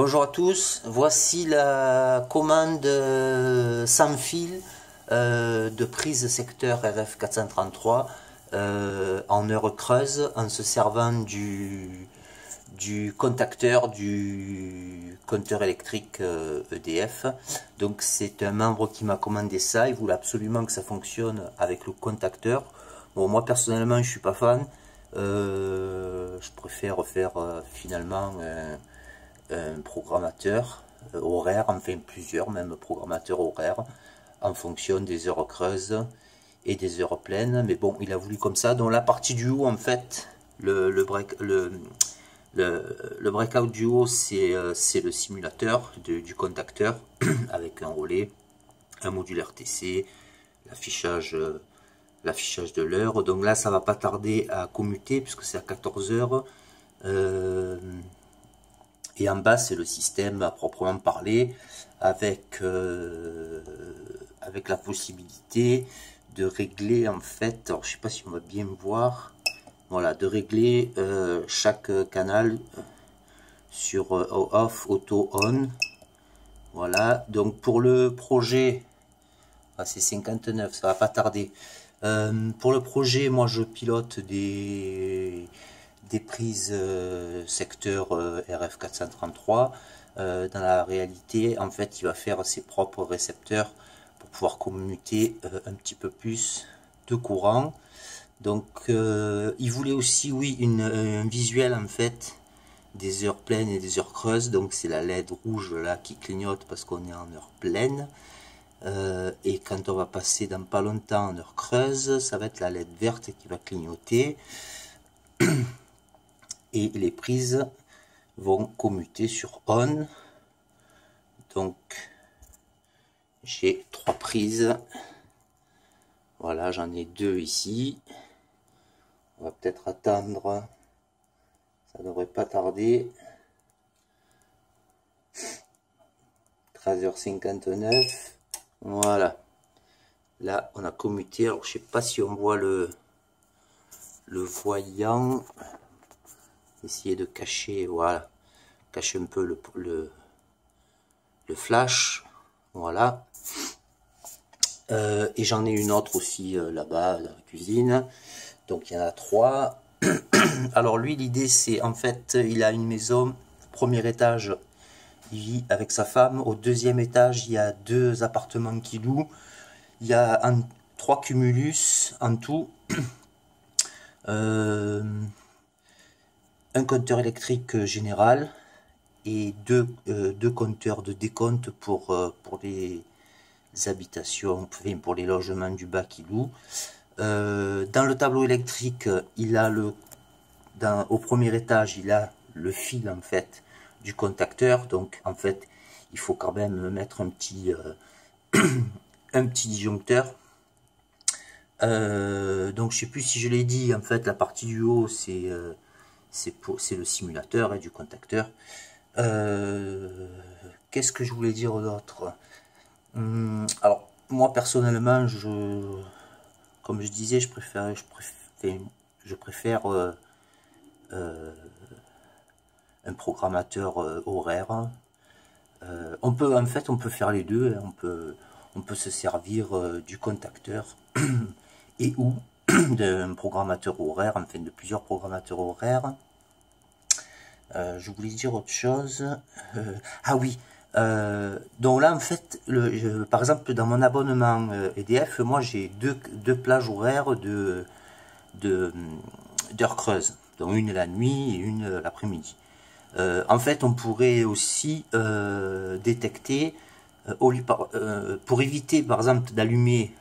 Bonjour à tous, voici la commande sans fil de prise secteur RF433 en heure creuse en se servant du contacteur du compteur électrique EDF. Donc c'est un membre qui m'a commandé ça, il voulait absolument que ça fonctionne avec le contacteur. Bon, moi personnellement je suis pas fan, je préfère faire finalement un programmateur horaire, enfin plusieurs même programmateurs horaires en fonction des heures creuses et des heures pleines, mais bon il a voulu comme ça. Donc la partie du haut en fait, le breakout du haut c'est le simulateur du contacteur avec un relais, un module RTC, l'affichage de l'heure. Donc là ça va pas tarder à commuter puisque c'est à 14 heures. Et en bas, c'est le système à proprement parler, avec la possibilité de régler, en fait, alors je sais pas si on va bien voir, voilà, de régler chaque canal sur off, auto, on. Voilà, donc pour le projet, c'est 59, ça va pas tarder. Pour le projet, moi je pilote des prises secteur RF433. Dans la réalité, en fait, il va faire ses propres récepteurs pour pouvoir commuter un petit peu plus de courant. Donc, il voulait aussi, oui, un visuel en fait des heures pleines et des heures creuses. Donc, c'est la LED rouge là qui clignote parce qu'on est en heure pleine. Et quand on va passer dans pas longtemps en heure creuse, ça va être la LED verte qui va clignoter. Et les prises vont commuter sur on. Donc j'ai 3 prises, voilà, j'en ai 2 ici. On va peut-être attendre, ça devrait pas tarder. 13h59, voilà, là on a commuté. Alors je sais pas si on voit le voyant, essayer de cacher, voilà, cacher un peu le flash, voilà. Et j'en ai une autre aussi là-bas dans la cuisine, donc il y en a 3. Alors lui, l'idée c'est, en fait, il a une maison, premier étage, il vit avec sa femme, au deuxième étage il y a 2 appartements qu'il loue, il y a 3 cumulus en tout. Un compteur électrique général et deux compteurs de décompte pour les habitations, enfin, pour les logements du bas qu'il loue. Dans le tableau électrique, il a au premier étage, il a le fil en fait du contacteur. Donc en fait, il faut quand même mettre un petit un petit disjoncteur. Donc je sais plus si je l'ai dit, en fait la partie du haut c'est le simulateur du contacteur. Qu'est-ce que je voulais dire d'autre? Alors moi personnellement, comme je disais, je préfère un programmateur horaire. On peut faire les deux, hein. On peut se servir du contacteur et ou d'un programmateur horaire, enfin de plusieurs programmateurs horaires. Je voulais dire autre chose. Ah oui, donc là en fait, par exemple dans mon abonnement EDF, moi j'ai deux plages horaires d'heures creuses, donc une la nuit et une l'après-midi. En fait, on pourrait aussi détecter, pour éviter par exemple d'allumer,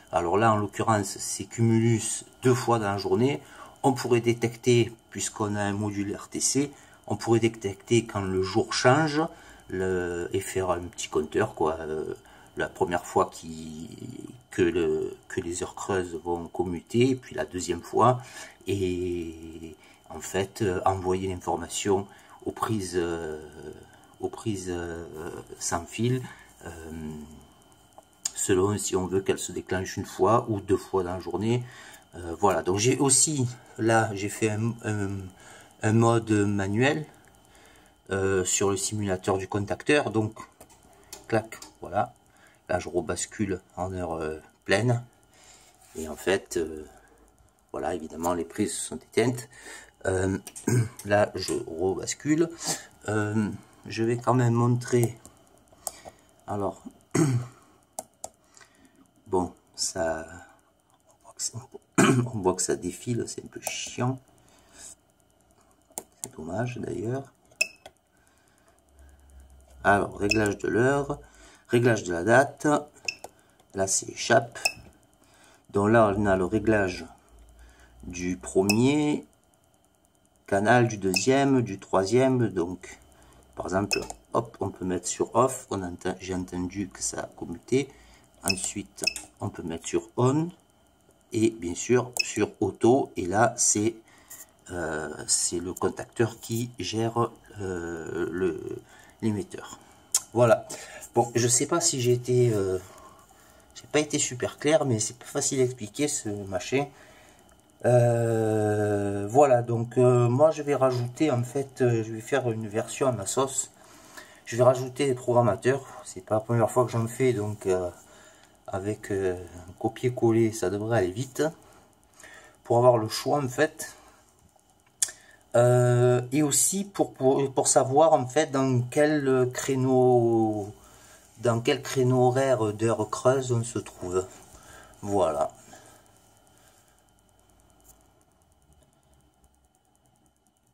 alors là en l'occurrence c'est Cumulus 2 fois dans la journée, on pourrait détecter, puisqu'on a un module RTC, on pourrait détecter quand le jour change et faire un petit compteur, quoi. La première fois que les heures creuses vont commuter, puis la deuxième fois, et en fait envoyer l'information aux prises sans fil, selon si on veut qu'elle se déclenche une fois ou 2 fois dans la journée. Voilà, donc j'ai aussi, là j'ai fait un mode manuel, sur le simulateur du contacteur. Donc, clac, voilà. Là, je rebascule en heure pleine. Et en fait, voilà, évidemment, les prises sont éteintes. Là, je rebascule. Je vais quand même montrer. Alors, bon, ça, on voit que ça défile, c'est un peu chiant. C'est dommage d'ailleurs. Alors, réglage de l'heure, réglage de la date. Là, c'est échappe. Donc là, on a le réglage du premier canal, du deuxième, du troisième. Donc, par exemple, hop, on peut mettre sur off. J'ai entendu que ça a commuté. Ensuite, on peut mettre sur on. Et bien sûr, sur auto. Et là, c'est le contacteur qui gère l'émetteur. Voilà. Bon, je sais pas si j'ai pas été super clair, mais c'est pas facile à expliquer ce machin. Voilà, donc moi je vais rajouter, en fait, je vais faire une version à ma sauce. Je vais rajouter des programmateurs. C'est pas la première fois que j'en fais, donc avec un copier-coller, ça devrait aller vite. Pour avoir le choix, en fait. Et aussi pour savoir, en fait, dans quel créneau horaire d'heure creuse on se trouve. Voilà.